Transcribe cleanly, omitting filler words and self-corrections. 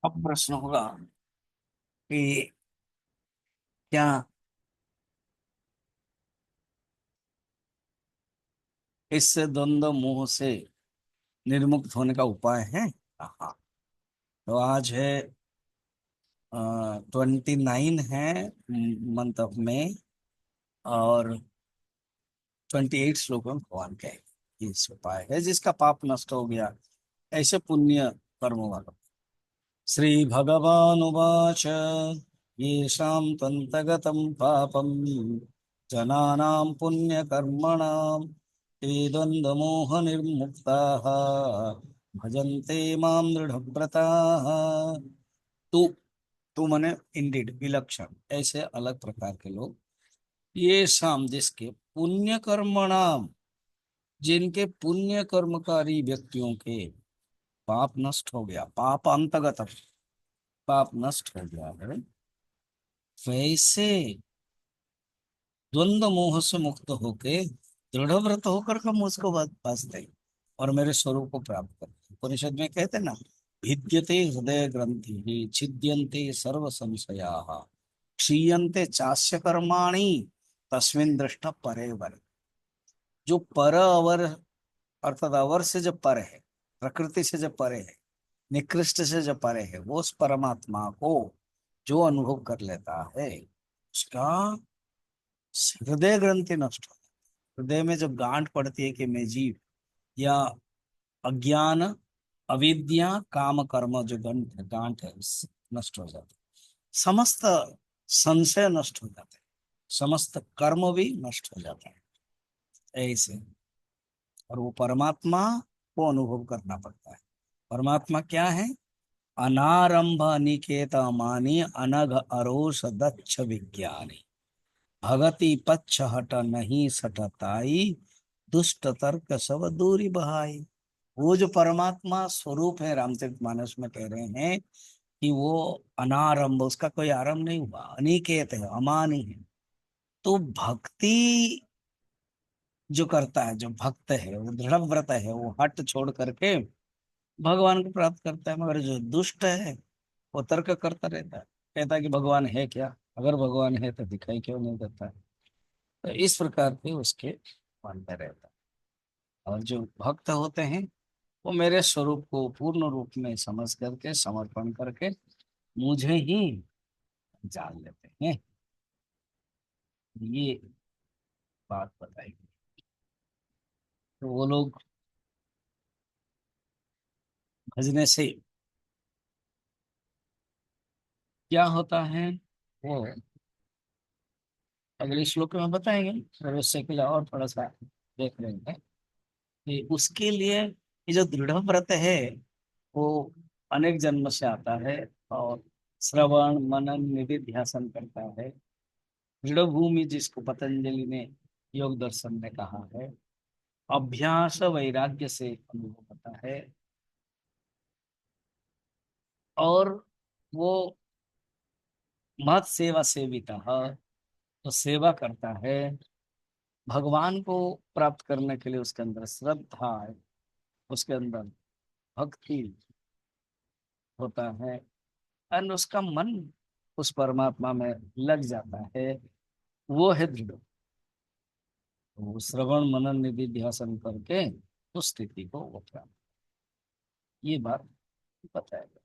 अब प्रश्न होगा कि क्या इससे द्वंद्व मोह से निर्मुक्त होने का उपाय है? हाँ। तो आज है 29 है मंथ ऑफ मई, और 28 श्लोक में भगवान कहेंगे ये इस उपाय है जिसका पाप नष्ट हो गया, ऐसे पुण्य कर्मों वाला। श्री भगवानुवाच येषां त्वन्तगतं पापं जनानां पुण्यकर्मणां ते द्वन्द्वमोहनिर्मुक्ताः भजन्ते मां दृढव्रताः। तू तू मने इंडीड विलक्षण, ऐसे अलग प्रकार के लोग, ये शाम जिसके पुण्य कर्मणाम, जिनके पुण्य कर्मकारी व्यक्तियों के पाप नष्ट हो गया, पाप अंतगत पाप नष्ट हो गया है, वैसे द्वंद्व मोह से मुक्त होके दृढ़ व्रत होकर के मुझको बसते हैं और मेरे स्वरूप को प्राप्त करते हैं। उपनिषद में कहते हैं ना, भिद्यते हृदय ग्रंथि छिद्यन्ते सर्व संशयाः क्षीयन्ते चास्य कर्माणि तस्मिन् दृष्ट परे वर। जो पर अवर, अर्थात अवर से जो पर है, प्रकृति से जो परे है, निकृष्ट से जो परे है, वो उस परमात्मा को जो अनुभव कर लेता है, उसका हृदय ग्रंथि नष्ट हो, हृदय में जब गांठ पड़ती है कि मैं जीव, या अज्ञान, अविद्या, काम कर्म जो गांठ है नष्ट हो जाता है, समस्त संशय नष्ट हो जाता है, समस्त कर्म भी नष्ट हो जाता है ऐसे। और वो परमात्मा को अनुभव करना पड़ता है। परमात्मा क्या है? अनारंभ अनिकेत मानी अनघ अरोष दक्ष विज्ञानी भगति पच्छ हट नहीं सटताई दुष्ट तर्क सब दूरी बहाई। वो जो परमात्मा स्वरूप है, रामचरितमानस में कह रहे हैं कि वो अनारंभ, उसका कोई आरंभ नहीं हुआ, अनिकेत है, अमानी है। तो भक्ति जो करता है, जो भक्त है, वो दृढ़ व्रत है, वो हट छोड़ करके भगवान को प्राप्त करता है। मगर जो दुष्ट है वो तर्क करता रहता है, कहता है कि भगवान है क्या, अगर भगवान है तो दिखाई क्यों नहीं देता है। तो इस प्रकार के उसके मन में रहता है। और जो भक्त होते हैं वो मेरे स्वरूप को पूर्ण रूप में समझ करके, समर्पण करके मुझे ही जान लेते हैं। ये बात बताई। तो वो लोग भजने से क्या होता है, वो अगले श्लोक में बताएंगे। और उससे के लिए और थोड़ा सा देख लेंगे कि उसके लिए ये जो दृढ़ व्रत है वो अनेक जन्म से आता है, और श्रवण मनन निधिध्यासन करता है। दृढ़ भूमि जिसको पतंजलि ने योग दर्शन में कहा है, अभ्यास वैराग्य से अनुभव होता है। और वो मत सेवा सेविता, तो सेवा करता है। भगवान को प्राप्त करने के लिए उसके अंदर श्रद्धा है, उसके अंदर भक्ति होता है, और उसका मन उस परमात्मा में लग जाता है। वो है दृढ़। वो श्रवण मनन निधि ध्यान करके उस स्थिति को वो प्राप्त, ये बात बताया।